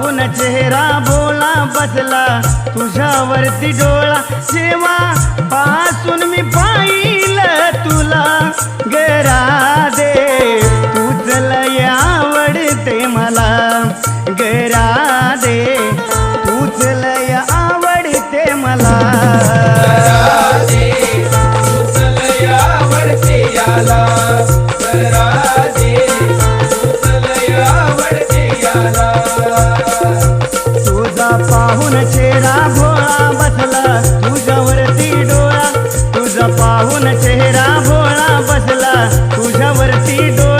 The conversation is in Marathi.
पाहून चेहरा भोळा बसला तुझ्यावरती डोळा जेव्हा पासून मी पाहिलं तुला ग राधे तूच लय आवडते मला ग राधे तूच लय आवडते मला राधे तूच लय आवडते याला राधे तूच लय आवडते याला तुझा पाहून चेहरा भोळा बसला तुझ्यावरती डोळा तुझा पाहून चेहरा भोळा बसला तुझ्यावरती डोळा